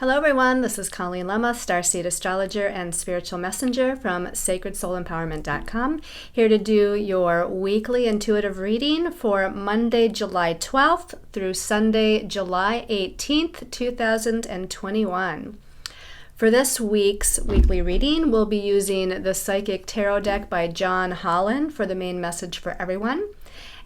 Hello everyone, this is Colleen Lemma, Starseed Astrologer and Spiritual Messenger from SacredSoulEmpowerment.com, here to do your weekly intuitive reading for Monday, July 12th through Sunday, July 18th, 2021. For this week's weekly reading, we'll be using the Psychic Tarot deck by John Holland for the main message for everyone.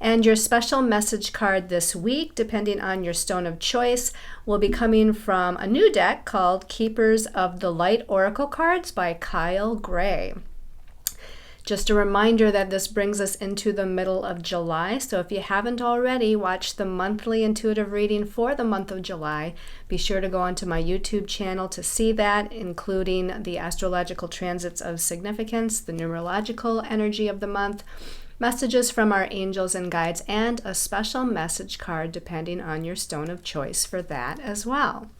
And your special message card this week, depending on your stone of choice, will be coming from a new deck called Keepers of the Light Oracle Cards by Kyle Gray. Just a reminder that this brings us into the middle of July, so if you haven't already watched the monthly intuitive reading for the month of July, be sure to go onto my YouTube channel to see that, including the astrological transits of significance, the numerological energy of the month, messages from our angels and guides, and a special message card depending on your stone of choice for that as well.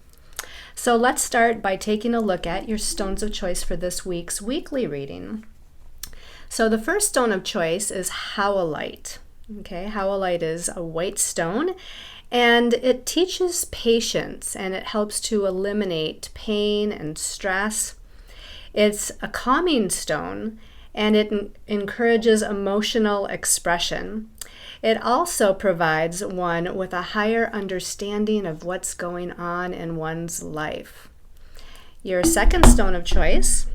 So let's start by taking a look at your stones of choice for this week's weekly reading. So the first stone of choice is howlite. Okay, howlite is a white stone, and it teaches patience, and it helps to eliminate pain and stress. It's a calming stone, and it encourages emotional expression. It also provides one with a higher understanding of what's going on in one's life. Your second stone of choice,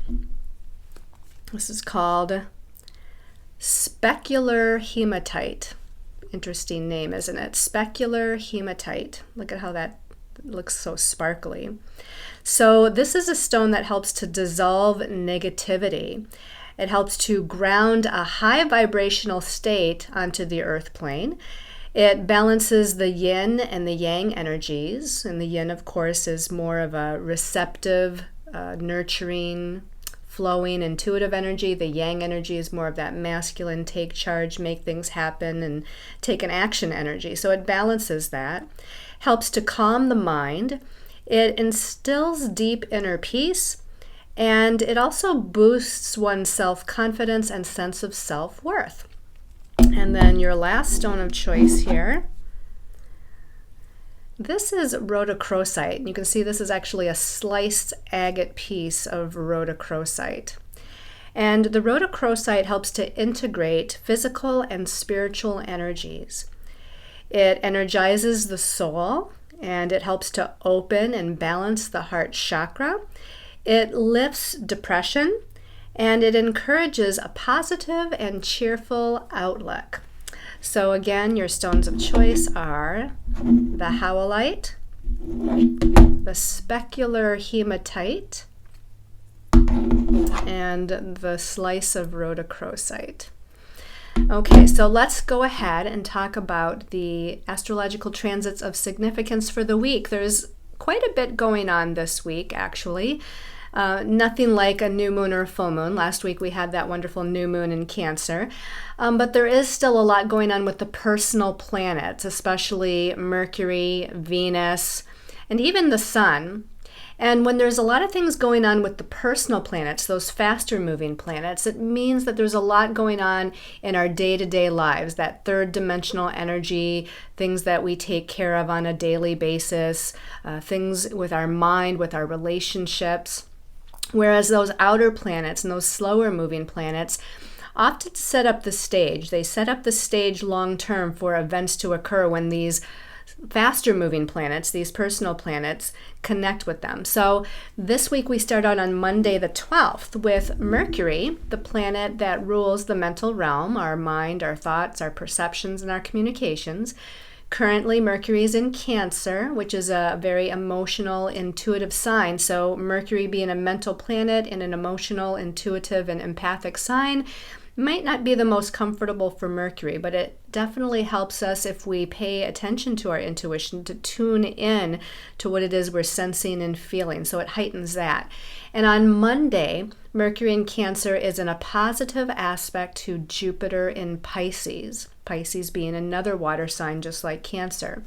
this is called specular hematite. Interesting name, isn't it? Specular hematite. Look at how that looks so sparkly. So this is a stone that helps to dissolve negativity. It helps to ground a high vibrational state onto the earth plane. It balances the yin and the yang energies. And the yin, of course, is more of a receptive, nurturing, flowing, intuitive energy. The yang energy is more of that masculine, take charge, make things happen, and take an action energy. So it balances that. Helps to calm the mind. It instills deep inner peace. And it also boosts one's self-confidence and sense of self-worth. And then your last stone of choice here, this is rhodochrosite. You can see this is actually a sliced agate piece of rhodochrosite. And the rhodochrosite helps to integrate physical and spiritual energies. It energizes the soul, and it helps to open and balance the heart chakra. It lifts depression, and it encourages a positive and cheerful outlook. So again, your stones of choice are the howlite, the specular hematite, and the slice of rhodochrosite. Okay, so let's go ahead and talk about the astrological transits of significance for the week. There's quite a bit going on this week, actually. Nothing like a new moon or a full moon. Last week we had that wonderful new moon in Cancer. But there is still a lot going on with the personal planets, especially Mercury, Venus, and even the Sun. And when there's a lot of things going on with the personal planets, those faster moving planets, it means that there's a lot going on in our day-to-day lives, that third dimensional energy, things that we take care of on a daily basis, things with our mind, with our relationships. Whereas those outer planets and those slower moving planets often set up the stage. They set up the stage long term for events to occur when these faster moving planets, these personal planets, connect with them. So this week we start out on Monday the 12th with Mercury, the planet that rules the mental realm, our mind, our thoughts, our perceptions, and our communications. Currently, Mercury is in Cancer, which is a very emotional, intuitive sign. So Mercury being a mental planet in an emotional, intuitive, and empathic sign might not be the most comfortable for Mercury, but it definitely helps us if we pay attention to our intuition, to tune in to what it is we're sensing and feeling. So it heightens that. And on Monday, Mercury in Cancer is in a positive aspect to Jupiter in Pisces. Pisces being another water sign just like Cancer.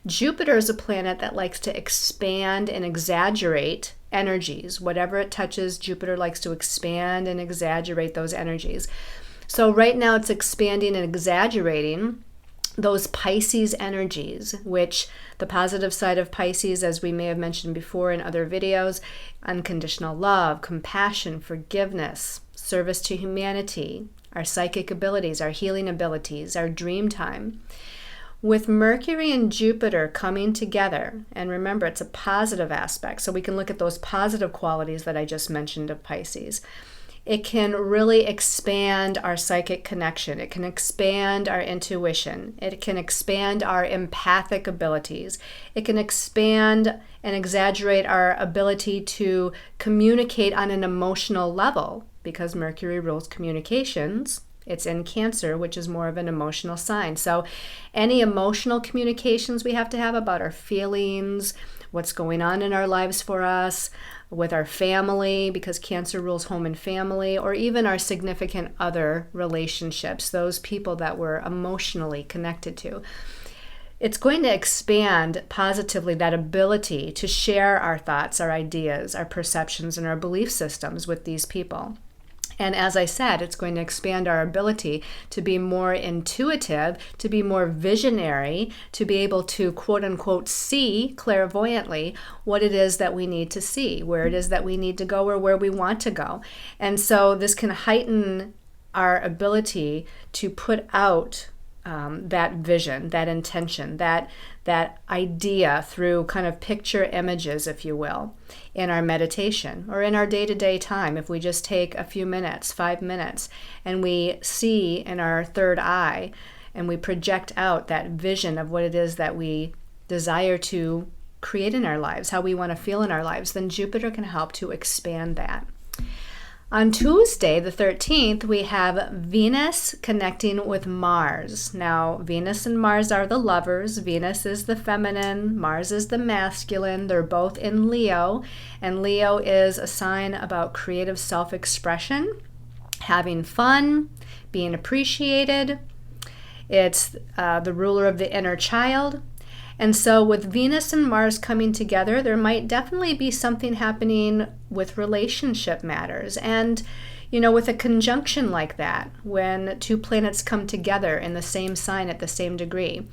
Jupiter is a planet that likes to expand and exaggerate energies. Whatever it touches, Jupiter likes to expand and exaggerate those energies. So right now it's expanding and exaggerating those Pisces energies, which the positive side of Pisces, as we may have mentioned before in other videos, unconditional love, compassion, forgiveness, service to humanity, our psychic abilities, our healing abilities, our dream time. With Mercury and Jupiter coming together, and remember, it's a positive aspect, so we can look at those positive qualities that I just mentioned of Pisces. It can really expand our psychic connection. It can expand our intuition. It can expand our empathic abilities. It can expand and exaggerate our ability to communicate on an emotional level, because Mercury rules communications. It's in Cancer, which is more of an emotional sign. So any emotional communications we have to have about our feelings, what's going on in our lives for us, with our family, because Cancer rules home and family, or even our significant other relationships, those people that we're emotionally connected to. It's going to expand positively that ability to share our thoughts, our ideas, our perceptions, and our belief systems with these people. And as I said, it's going to expand our ability to be more intuitive, to be more visionary, to be able to, quote unquote, see clairvoyantly what it is that we need to see, where it is that we need to go, or where we want to go. And so this can heighten our ability to put out that vision, that intention, that idea through kind of picture images, if you will, in our meditation or in our day-to-day time. If we just take a few minutes, 5 minutes, and we see in our third eye and we project out that vision of what it is that we desire to create in our lives, how we want to feel in our lives, then Jupiter can help to expand that. On Tuesday, the 13th, we have Venus connecting with Mars. Now, Venus and Mars are the lovers. Venus is the feminine, Mars is the masculine. They're both in Leo, and Leo is a sign about creative self-expression, having fun, being appreciated. It's the ruler of the inner child. And so with Venus and Mars coming together, there might definitely be something happening with relationship matters. And, you know, with a conjunction like that, when two planets come together in the same sign at the same degree,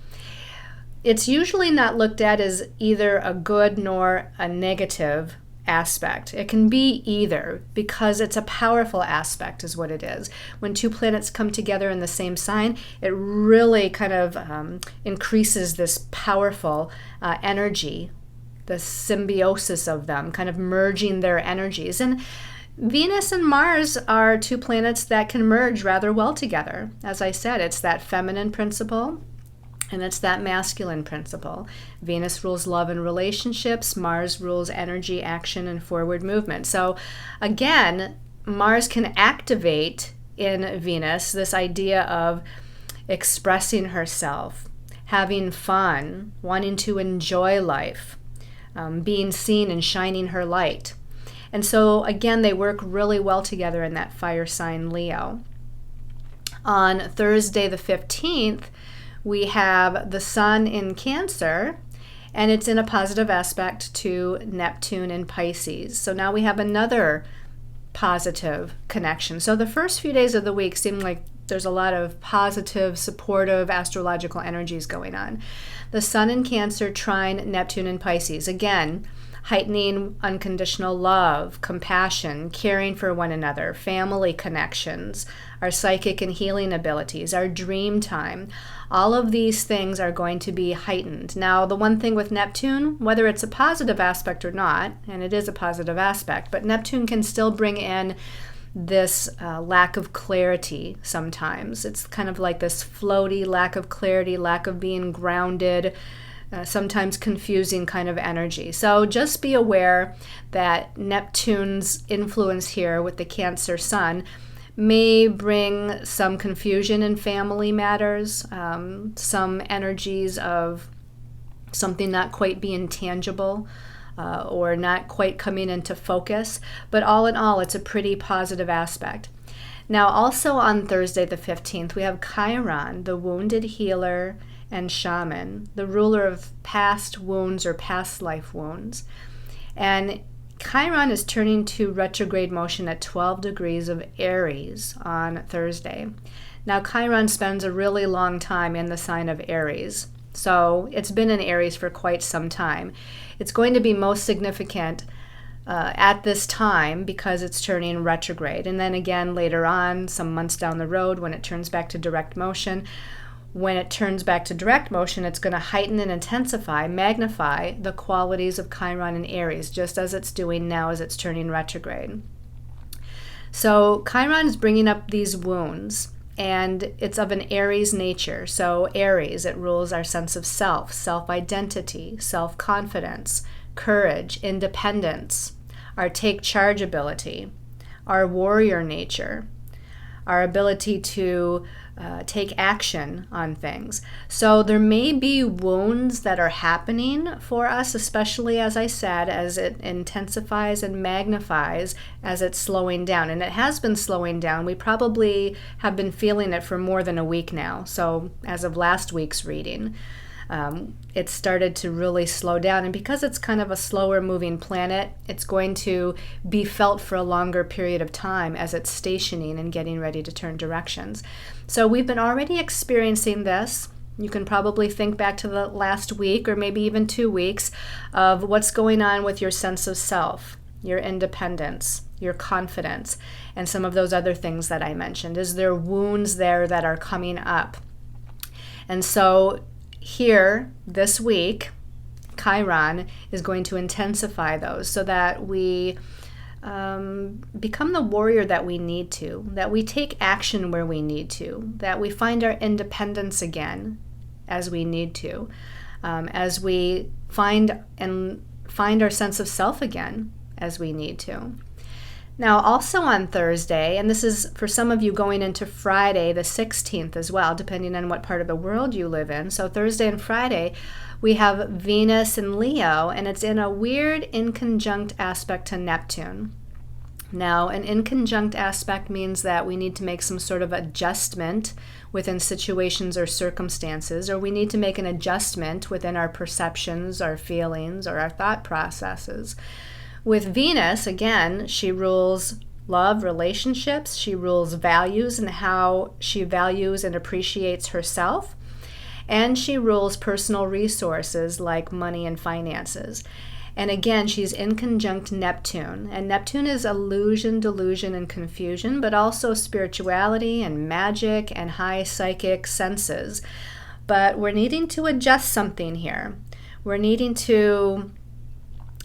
it's usually not looked at as either a good nor a negative aspect. It can be either, because it's a powerful aspect is what it is. When two planets come together in the same sign, it really kind of increases this powerful energy, the symbiosis of them, kind of merging their energies. And Venus and Mars are two planets that can merge rather well together. As I said, it's that feminine principle, and it's that masculine principle. Venus rules love and relationships. Mars rules energy, action, and forward movement. So again, Mars can activate in Venus this idea of expressing herself, having fun, wanting to enjoy life, being seen and shining her light. And so again, they work really well together in that fire sign Leo. On Thursday the 15th, we have the Sun in Cancer, and it's in a positive aspect to Neptune in Pisces. So now we have another positive connection. So the first few days of the week seem like there's a lot of positive, supportive astrological energies going on. The Sun in Cancer trine Neptune in Pisces. Again, heightening unconditional love, compassion, caring for one another, family connections, our psychic and healing abilities, our dream time. All of these things are going to be heightened. Now, the one thing with Neptune, whether it's a positive aspect or not, and it is a positive aspect, but Neptune can still bring in this lack of clarity sometimes. It's kind of like this floaty lack of clarity, lack of being grounded, sometimes confusing kind of energy. So just be aware that Neptune's influence here with the Cancer Sun may bring some confusion in family matters, some energies of something not quite being tangible or not quite coming into focus. But all in all, it's a pretty positive aspect. Now, also on Thursday the 15th, we have Chiron, the wounded healer and shaman, the ruler of past wounds or past life wounds. And Chiron is turning to retrograde motion at 12 degrees of Aries on Thursday. Now, Chiron spends a really long time in the sign of Aries. So it's been in Aries for quite some time. It's going to be most significant at this time because it's turning retrograde. And then again later on, some months down the road, when it turns back to direct motion. When it turns back to direct motion, it's going to heighten and intensify, magnify the qualities of Chiron and Aries, just as it's doing now as it's turning retrograde. So Chiron is bringing up these wounds, and it's of an Aries nature. So Aries, it rules our sense of self, self-identity, self-confidence, courage, independence, our take charge ability, our warrior nature, our ability to take action on things. So there may be wounds that are happening for us, especially, as I said, as it intensifies and magnifies as it's slowing down. And it has been slowing down. We probably have been feeling it for more than a week now. So as of last week's reading, it started to really slow down. And because it's kind of a slower moving planet, it's going to be felt for a longer period of time as it's stationing and getting ready to turn directions. So we've been already experiencing this. You can probably think back to the last week or maybe even 2 weeks of what's going on with your sense of self, your independence, your confidence, and some of those other things that I mentioned. Is there wounds there that are coming up? And so here, this week, Chiron is going to intensify those so that we become the warrior that we need to, that we take action where we need to, that we find our independence again as we need to, as we find our sense of self again as we need to. Now, also on Thursday, and this is for some of you going into Friday the 16th as well, depending on what part of the world you live in. So Thursday and Friday, we have Venus in Leo, and it's in a weird inconjunct aspect to Neptune. Now, an inconjunct aspect means that we need to make some sort of adjustment within situations or circumstances, or we need to make an adjustment within our perceptions, our feelings, or our thought processes. With Venus, again, she rules love, relationships. She rules values and how she values and appreciates herself. And she rules personal resources like money and finances. And again, she's in conjunct Neptune. And Neptune is illusion, delusion, and confusion, but also spirituality and magic and high psychic senses. But we're needing to adjust something here. We're needing to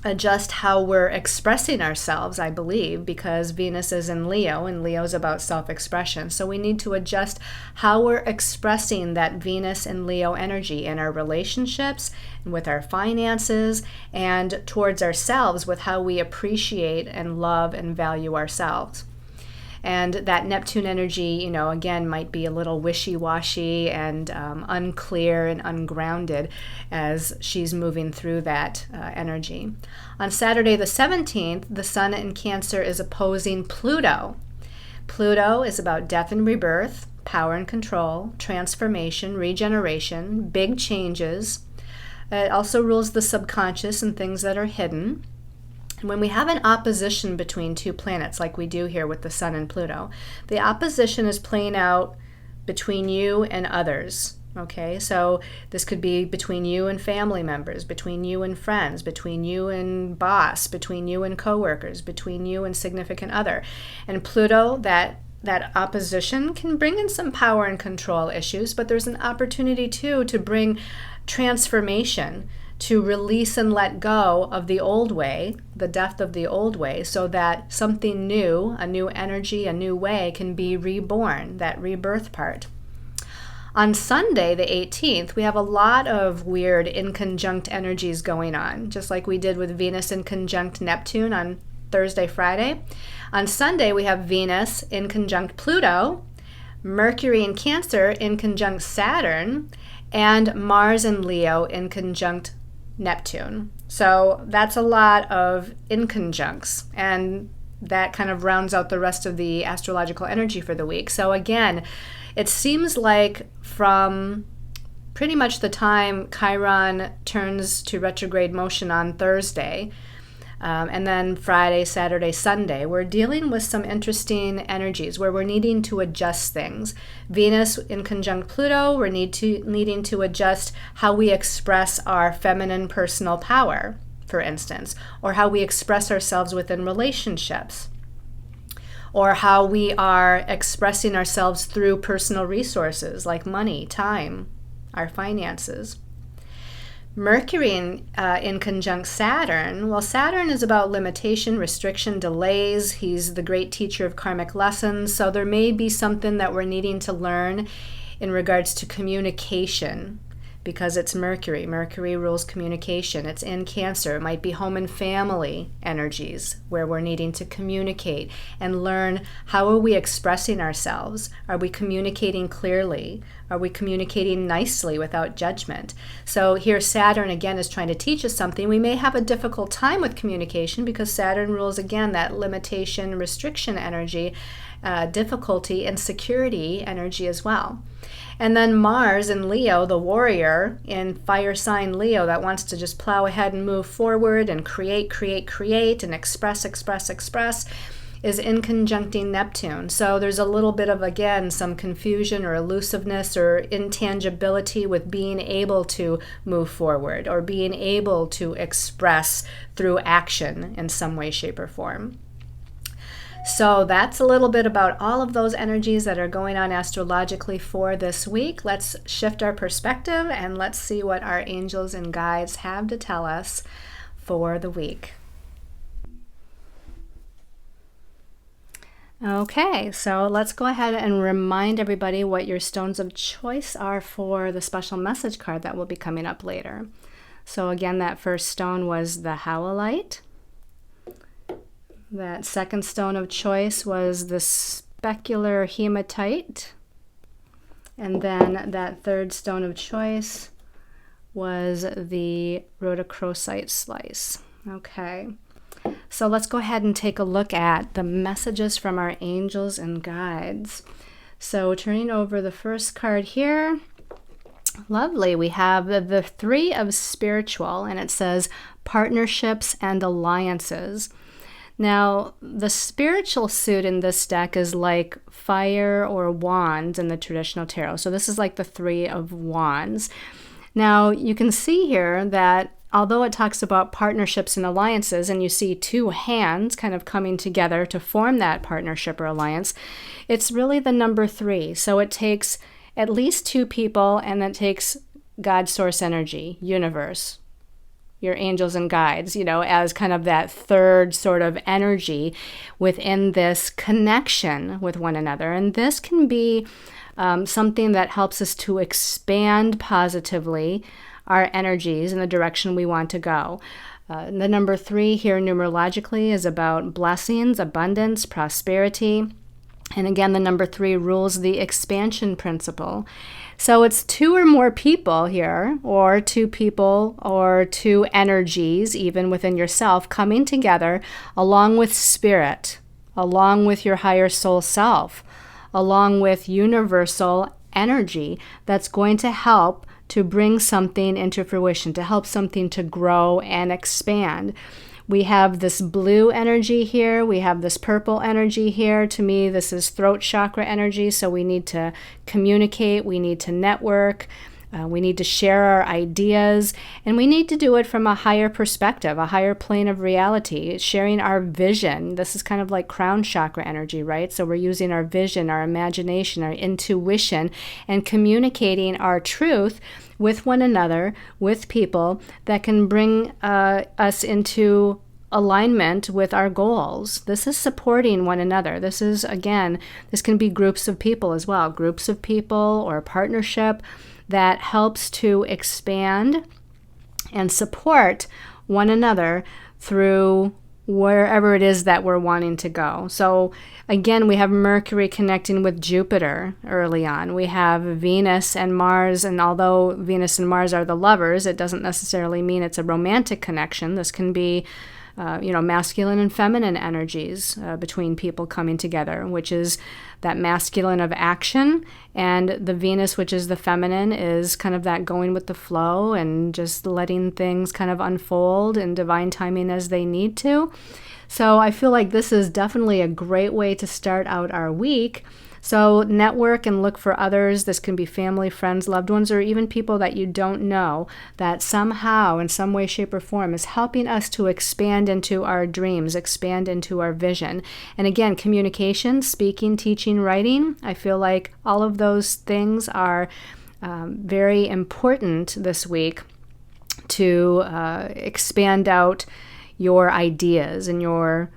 adjust how we're expressing ourselves, I believe, because Venus is in Leo, and Leo's about self-expression. So we need to adjust how we're expressing that Venus and Leo energy in our relationships, and with our finances, and towards ourselves with how we appreciate and love and value ourselves. And that Neptune energy, again, might be a little wishy-washy and unclear and ungrounded as she's moving through that energy. On Saturday the 17th, the Sun in Cancer is opposing Pluto. Pluto is about death and rebirth, power and control, transformation, regeneration, big changes. It also rules the subconscious and things that are hidden. When we have an opposition between two planets, like we do here with the Sun and Pluto, the opposition is playing out between you and others. Okay, so this could be between you and family members, between you and friends, between you and boss, between you and coworkers, between you and significant other. And Pluto, that opposition can bring in some power and control issues, but there's an opportunity too to bring transformation, to release and let go of the old way, the death of the old way, so that something new, a new energy, a new way can be reborn, that rebirth part. On Sunday, the 18th, we have a lot of weird inconjunct energies going on, just like we did with Venus in conjunct Neptune on Thursday, Friday. On Sunday, we have Venus in conjunct Pluto, Mercury in Cancer in conjunct Saturn, and Mars in Leo in conjunct Neptune. So that's a lot of inconjuncts, and that kind of rounds out the rest of the astrological energy for the week. So again, it seems like from pretty much the time Chiron turns to retrograde motion on Thursday, And then Friday, Saturday, Sunday, we're dealing with some interesting energies where we're needing to adjust things. Venus in conjunct Pluto, we're needing to adjust how we express our feminine personal power, for instance, or how we express ourselves within relationships, or how we are expressing ourselves through personal resources like money, time, our finances. Mercury in conjunct Saturn, well, Saturn is about limitation, restriction, delays. He's the great teacher of karmic lessons. So there may be something that we're needing to learn in regards to communication, because it's Mercury. Mercury rules communication. It's in Cancer. It might be home and family energies where we're needing to communicate and learn, how are we expressing ourselves? Are we communicating clearly? Are we communicating nicely without judgment? So here Saturn again is trying to teach us something. We may have a difficult time with communication because Saturn rules again that limitation, restriction energy, difficulty, and security energy as well. And then Mars in Leo, the warrior in fire sign Leo that wants to just plow ahead and move forward and create and express, is in conjuncting Neptune. So there's a little bit of, again, some confusion or elusiveness or intangibility with being able to move forward or being able to express through action in some way, shape, or form. So that's a little bit about all of those energies that are going on astrologically for this week. Let's shift our perspective and let's see what our angels and guides have to tell us for the week. Okay, so let's go ahead and remind everybody what your stones of choice are for the special message card that will be coming up later. So again, that first stone was the howlite. That second stone of choice was the specular hematite. And then that third stone of choice was the rhodochrosite slice. Okay, so let's go ahead and take a look at the messages from our angels and guides. So turning over the first card here, lovely, we have the Three of Spiritual, and it says partnerships and alliances. Now, the spiritual suit in this deck is like fire or wands in the traditional tarot. So this is like the Three of Wands. Now, you can see here that although it talks about partnerships and alliances, and you see two hands kind of coming together to form that partnership or alliance, it's really the number 3. So it takes at least 2 people, and it takes God source energy, universe, your angels and guides, as kind of that third sort of energy within this connection with one another. And this can be something that helps us to expand positively our energies in the direction we want to go. The number 3 here numerologically is about blessings, abundance, prosperity. And again, the number 3 rules the expansion principle. So it's 2 or more people here, or 2 people or 2 energies, even within yourself, coming together along with spirit, along with your higher soul self, along with universal energy that's going to help to bring something into fruition, to help something to grow and expand. We have this blue energy here. We have this purple energy here. To me, this is throat chakra energy. So we need to communicate. We need to network. We need to share our ideas. And we need to do it from a higher perspective, a higher plane of reality, sharing our vision. This is kind of like crown chakra energy, right? So we're using our vision, our imagination, our intuition, and communicating our truth with one another, with people that can bring us into alignment with our goals. This is supporting one another. This is, again, this can be groups of people as well, groups of people or a partnership that helps to expand and support one another through wherever it is that we're wanting to go. So again, we have Mercury connecting with Jupiter early on. We have Venus and Mars, and although Venus and Mars are the lovers, it doesn't necessarily mean it's a romantic connection. This can be masculine and feminine energies between people coming together, which is that masculine of action, and the Venus, which is the feminine, is kind of that going with the flow and just letting things kind of unfold in divine timing as they need to. So I feel like this is definitely a great way to start out our week. So network and look for others. This can be family, friends, loved ones, or even people that you don't know that somehow, in some way, shape, or form is helping us to expand into our dreams, expand into our vision. And again, communication, speaking, teaching, writing, I feel like all of those things are very important this week to expand out your ideas and your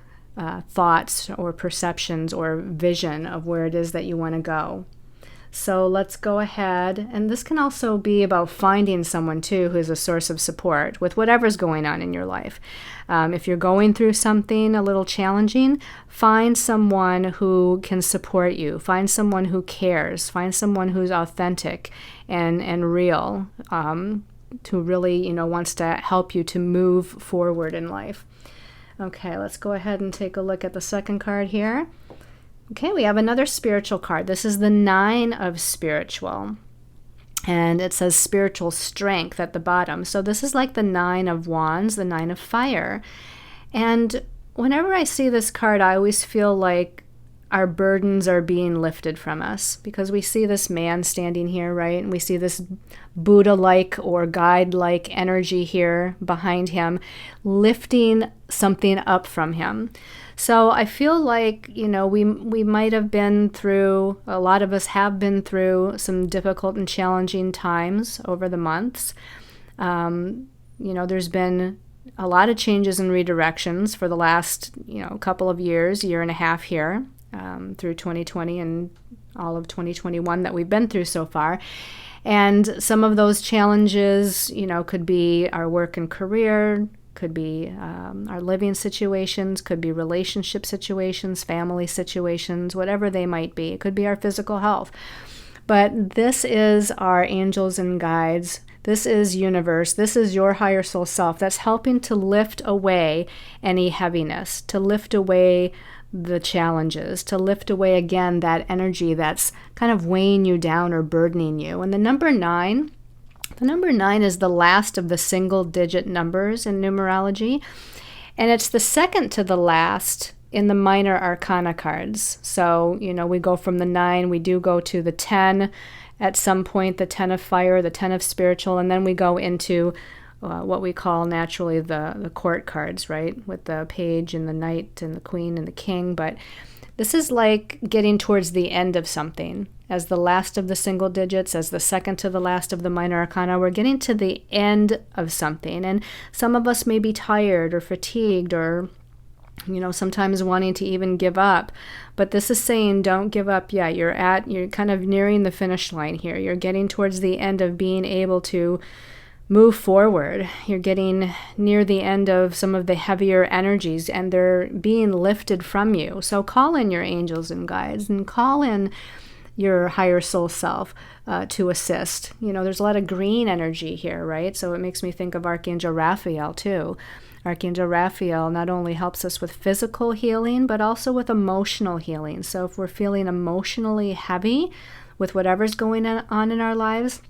thoughts or perceptions or vision of where it is that you want to go. So let's go ahead, and this can also be about finding someone too who's a source of support with whatever's going on in your life. If you're going through something a little challenging, find someone who can support you. Find someone who cares. Find someone who's authentic and real, who really wants to help you to move forward in life. Okay, let's go ahead and take a look at the second card here. Okay, we have another spiritual card. This is the 9 of spiritual. And it says spiritual strength at the bottom. So this is like the 9 of wands, the 9 of fire. And whenever I see this card, I always feel like our burdens are being lifted from us, because we see this man standing here, right? And we see this Buddha-like or guide-like energy here behind him, lifting something up from him. So I feel like, we might have been through, a lot of us have been through some difficult and challenging times over the months. There's been a lot of changes and redirections for the last, couple of years, year and a half here. Through 2020 and all of 2021 that we've been through so far. And some of those challenges, could be our work and career, could be our living situations, could be relationship situations, family situations, whatever they might be. It could be our physical health. But this is our angels and guides. This is universe. This is your higher soul self that's helping to lift away any heaviness, to lift away the challenges, to lift away again that energy that's kind of weighing you down or burdening you. And the number 9 is the last of the single digit numbers in numerology, and it's the second to the last in the minor arcana cards. So, we go from the 9, we do go to the 10 at some point, the 10 of fire, the 10 of spiritual, and then we go into what we call naturally the court cards, right? With the page and the knight and the queen and the king. But this is like getting towards the end of something. As the last of the single digits, as the second to the last of the minor arcana, we're getting to the end of something. And some of us may be tired or fatigued or, sometimes wanting to even give up. But this is saying don't give up yet. You're kind of nearing the finish line here. You're getting towards the end of being able to move forward. You're getting near the end of some of the heavier energies, and they're being lifted from you. So call in your angels and guides, and call in your higher soul self to assist. There's a lot of green energy here, right? So it makes me think of Archangel Raphael too. Archangel Raphael not only helps us with physical healing, but also with emotional healing. So if we're feeling emotionally heavy with whatever's going on in our lives,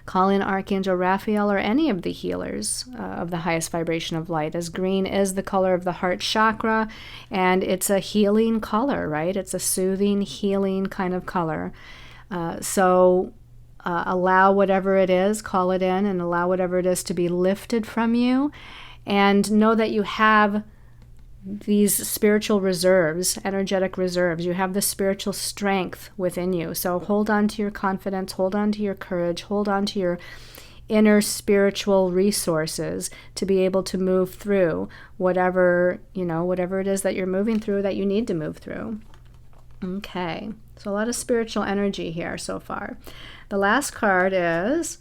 call in Archangel Raphael or any of the healers of the highest vibration of light, as green is the color of the heart chakra, and it's a healing color, right? It's a soothing, healing kind of color. So allow whatever it is, call it in, and allow whatever it is to be lifted from you, and know that you have these spiritual reserves, energetic reserves. You have the spiritual strength within you. So hold on to your confidence, hold on to your courage, hold on to your inner spiritual resources to be able to move through whatever it is that you're moving through, that you need to move through. Okay, so a lot of spiritual energy here so far. The last card is,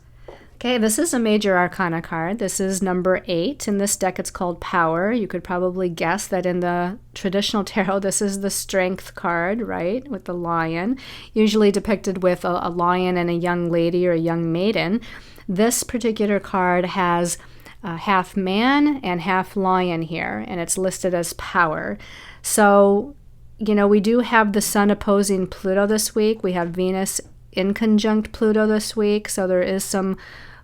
okay, this is a major arcana card. This is number 8. In this deck, it's called Power. You could probably guess that in the traditional tarot, this is the Strength card, right, with the lion, usually depicted with a lion and a young lady or a young maiden. This particular card has half man and half lion here, and it's listed as power. So, we do have the sun opposing Pluto this week. We have Venus in conjunct Pluto this week, so there is some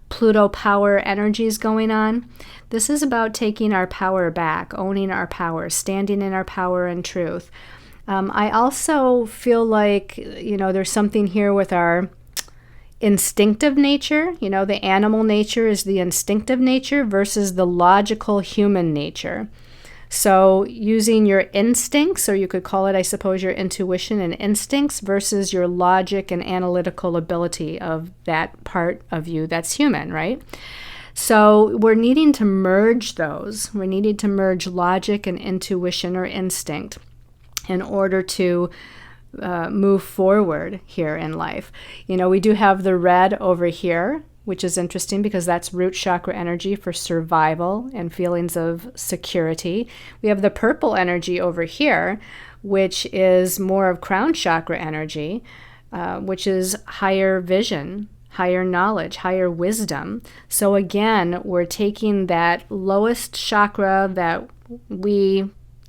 Pluto power energies going on. This is about taking our power back, owning our power, standing in our power and truth. I also feel like, there's something here with our instinctive nature. The animal nature is the instinctive nature versus the logical human nature. So using your instincts, or you could call it, I suppose, your intuition and instincts versus your logic and analytical ability of that part of you that's human, right? So we're needing to merge those. We needed to merge logic and intuition or instinct in order to move forward here in life. We do have the red over here, which is interesting because that's root chakra energy for survival and feelings of security. We have the purple energy over here, which is more of crown chakra energy, which is higher vision, higher knowledge, higher wisdom. So again, we're taking that lowest chakra that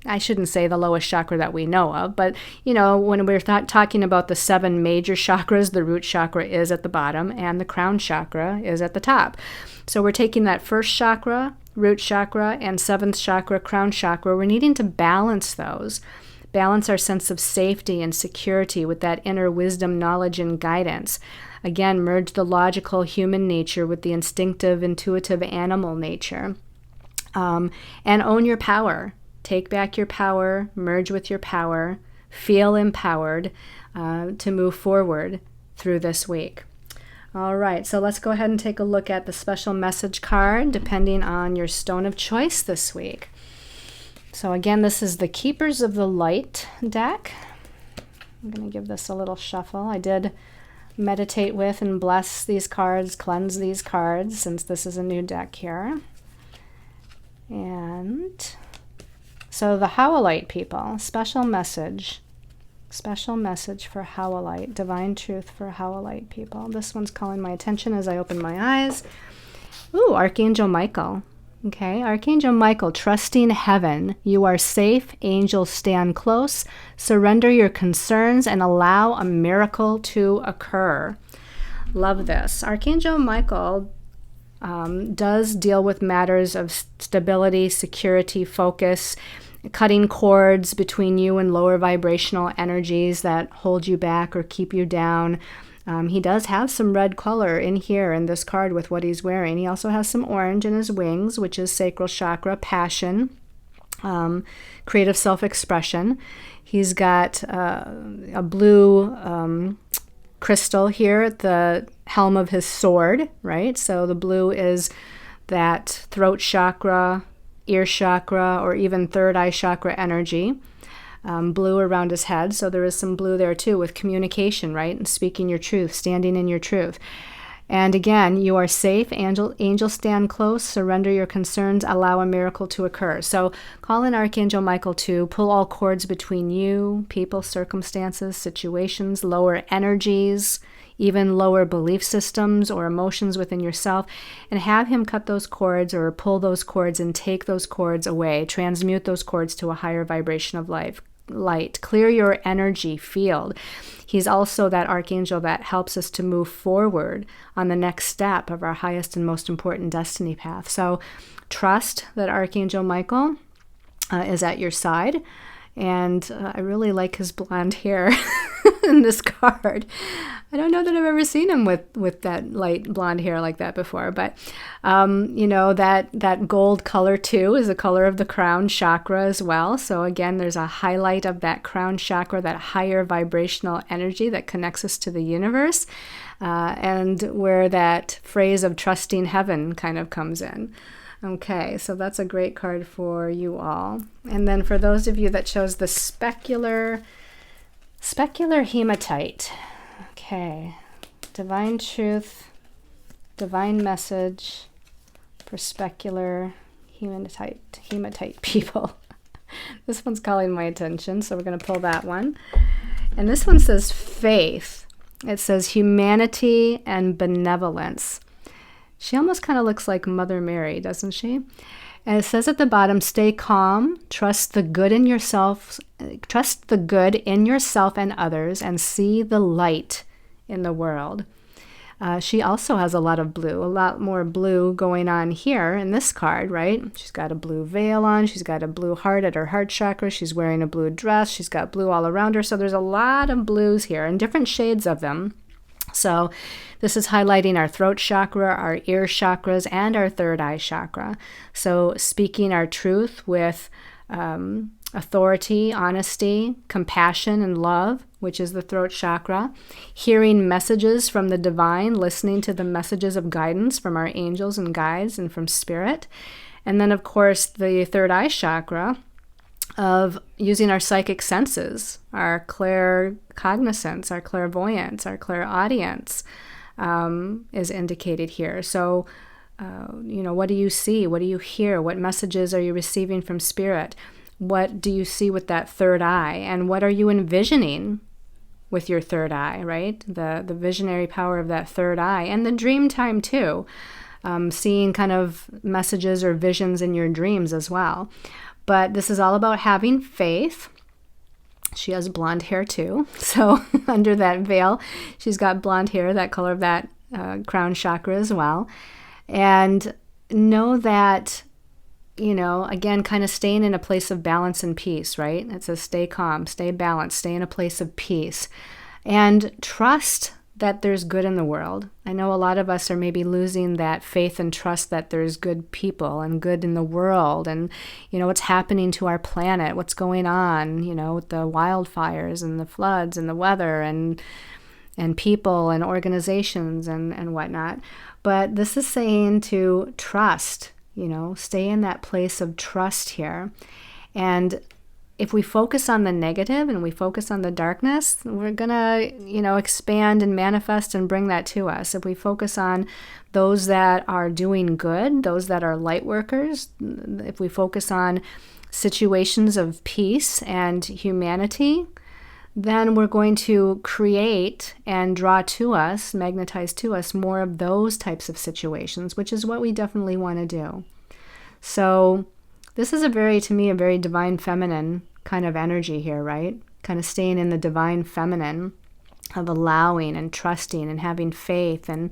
I shouldn't say the lowest chakra that we know of, but, when we're talking about the 7 major chakras, the root chakra is at the bottom and the crown chakra is at the top. So we're taking that first chakra, root chakra, and 7th chakra, crown chakra. We're needing to balance those, balance our sense of safety and security with that inner wisdom, knowledge, and guidance. Again, merge the logical human nature with the instinctive, intuitive animal nature, and own your power. Take back your power, merge with your power, feel empowered to move forward through this week. All right, so let's go ahead and take a look at the special message card depending on your stone of choice this week. So again, this is the Keepers of the Light deck. I'm going to give this a little shuffle. I did meditate with and bless these cards, cleanse these cards, since this is a new deck here. And so the Howlite people, special message for Howlite, divine truth for Howlite people. This one's calling my attention as I open my eyes. Ooh, Archangel Michael. Okay, Archangel Michael, trusting heaven. You are safe. Angels stand close. Surrender your concerns and allow a miracle to occur. Love this. Archangel Michael does deal with matters of stability, security, focus, cutting cords between you and lower vibrational energies that hold you back or keep you down. He does have some red color in here in this card with what he's wearing. He also has some orange in his wings, which is sacral chakra, passion, creative self-expression. He's got a blue crystal here at the helm of his sword, right? So the blue is that throat chakra, ear chakra, or even third eye chakra energy. Blue around his head, so there is some blue there too with communication, right? And speaking your truth, standing in your truth. And again, you are safe. Angels stand close. Surrender your concerns. Allow a miracle to occur. So call in Archangel Michael to pull all cords between you, people, circumstances, situations, lower energies, even lower belief systems or emotions within yourself, and have him cut those cords or pull those cords and take those cords away, transmute those cords to a higher vibration of light. Clear your energy field. He's also that archangel that helps us to move forward on the next step of our highest and most important destiny path. So trust that Archangel Michael is at your side. And I really like his blonde hair in this card. I don't know that I've ever seen him with that light blonde hair like that before. But, that gold color, too, is the color of the crown chakra as well. So, again, there's a highlight of that crown chakra, that higher vibrational energy that connects us to the universe, and where that phrase of trusting heaven kind of comes in. Okay, so that's a great card for you all. And then for those of you that chose the specular hematite. Okay, divine truth, divine message for specular hematite people. This one's calling my attention, so we're going to pull that one. And this one says faith. It says humanity and benevolence. She almost kind of looks like Mother Mary, doesn't she? And it says at the bottom, stay calm, trust the good in yourself and others, and see the light in the world. She also has a lot of blue, a lot more blue going on here in this card, right? She's got a blue veil on. She's got a blue heart at her heart chakra. She's wearing a blue dress. She's got blue all around her. So there's a lot of blues here and different shades of them. So this is highlighting our throat chakra, our ear chakras, and our third eye chakra. So speaking our truth with authority, honesty, compassion, and love, which is the throat chakra. Hearing messages from the divine, listening to the messages of guidance from our angels and guides and from spirit. And then, of course, the third eye chakra of using our psychic senses, our claircognizance, our clairvoyance, our clairaudience is indicated here. So, what do you see? What do you hear? What messages are you receiving from spirit? What do you see with that third eye? And what are you envisioning with your third eye, right? The visionary power of that third eye. And the dream time too. Seeing kind of messages or visions in your dreams as well. But this is all about having faith. She has blonde hair too. So under that veil, she's got blonde hair, that color of that crown chakra as well. And know that, again, kind of staying in a place of balance and peace, right? It says stay calm, stay balanced, stay in a place of peace. And trust that there's good in the world. I know a lot of us are maybe losing that faith and trust that there's good people and good in the world and, what's happening to our planet, what's going on, with the wildfires and the floods and the weather and people and organizations and whatnot. But this is saying to trust, stay in that place of trust here. And if we focus on the negative and we focus on the darkness, we're going to, expand and manifest and bring that to us. If we focus on those that are doing good, those that are light workers, if we focus on situations of peace and humanity, then we're going to create and draw to us, magnetize to us more of those types of situations, which is what we definitely want to do. So this is to me, a very divine feminine kind of energy here, right? Kind of staying in the divine feminine of allowing and trusting and having faith and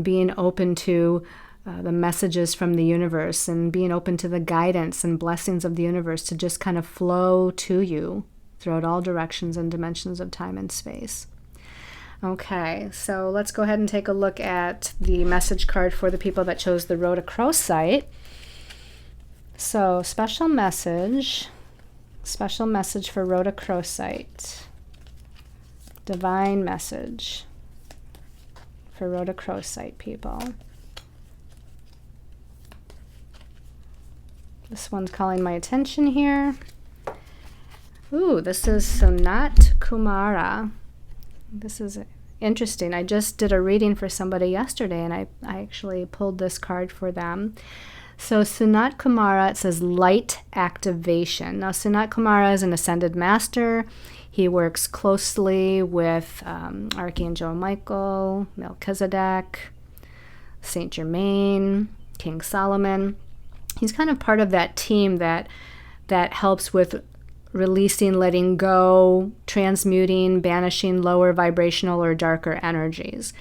being open to the messages from the universe and being open to the guidance and blessings of the universe to just kind of flow to you throughout all directions and dimensions of time and space. Okay, so let's go ahead and take a look at the message card for the people that chose the Rhodochrosite. So, special message for Rhodochrosite. Divine message for Rhodochrosite people. This one's calling my attention here. Ooh, this is Sanat Kumara. This is interesting. I just did a reading for somebody yesterday, and I actually pulled this card for them. So Sanat Kumara, it says light activation. Now, Sanat Kumara is an ascended master. He works closely with Archangel Michael, Melchizedek, Saint Germain, King Solomon. He's kind of part of that team that helps with releasing, letting go, transmuting, banishing lower vibrational or darker energies.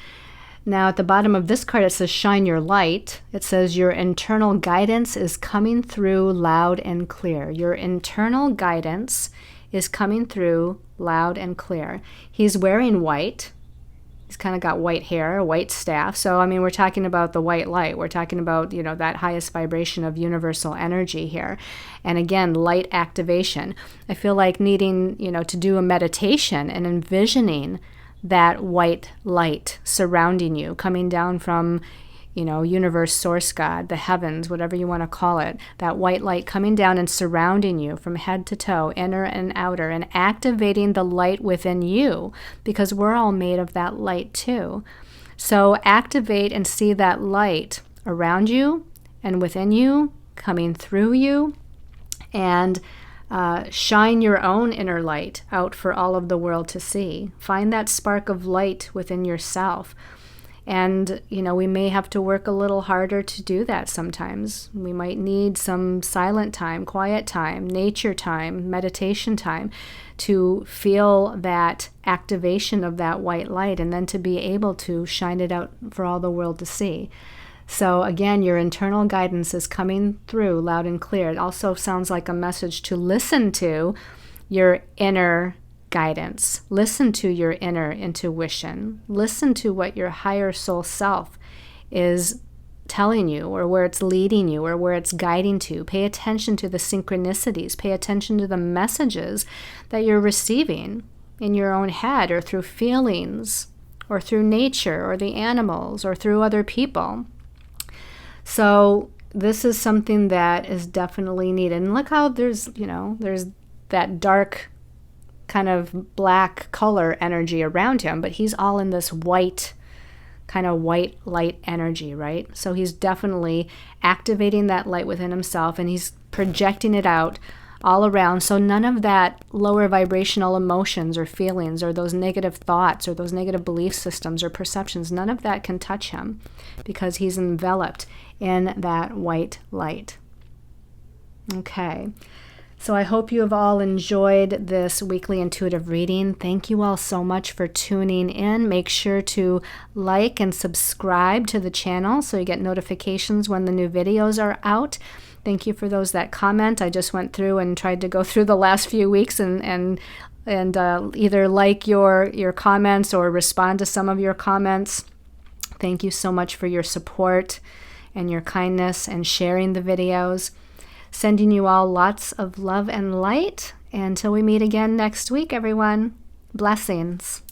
Now, at the bottom of this card, it says, shine your light. It says, your internal guidance is coming through loud and clear. Your internal guidance is coming through loud and clear. He's wearing white. He's kind of got white hair, a white staff. So, we're talking about the white light. We're talking about, that highest vibration of universal energy here. And again, light activation. I feel like needing, to do a meditation and envisioning that white light surrounding you, coming down from, universe, source, God, the heavens, whatever you want to call it, that white light coming down and surrounding you from head to toe, inner and outer, and activating the light within you, because we're all made of that light too. So activate and see that light around you and within you, coming through you, and shine your own inner light out for all of the world to see. Find that spark of light within yourself. And, we may have to work a little harder to do that sometimes. We might need some silent time, quiet time, nature time, meditation time to feel that activation of that white light and then to be able to shine it out for all the world to see. So again, your internal guidance is coming through loud and clear. It also sounds like a message to listen to your inner guidance. Listen to your inner intuition. Listen to what your higher soul self is telling you, or where it's leading you, or where it's guiding to. Pay attention to the synchronicities. Pay attention to the messages that you're receiving in your own head, or through feelings, or through nature, or the animals, or through other people. So this is something that is definitely needed. And look how there's that dark kind of black color energy around him, but he's all in this white, kind of white light energy, right? So he's definitely activating that light within himself, and he's projecting it out all around. So none of that lower vibrational emotions or feelings or those negative thoughts or those negative belief systems or perceptions, none of that can touch him because he's enveloped in that white light. Okay. So I hope you have all enjoyed this weekly intuitive reading. Thank you all so much for tuning in. Make sure to like and subscribe to the channel so you get notifications when the new videos are out. Thank you for those that comment. I just went through and tried to go through the last few weeks and either like your comments or respond to some of your comments. Thank you so much for your support and your kindness and sharing the videos. Sending you all lots of love and light. Until we meet again next week, everyone. Blessings.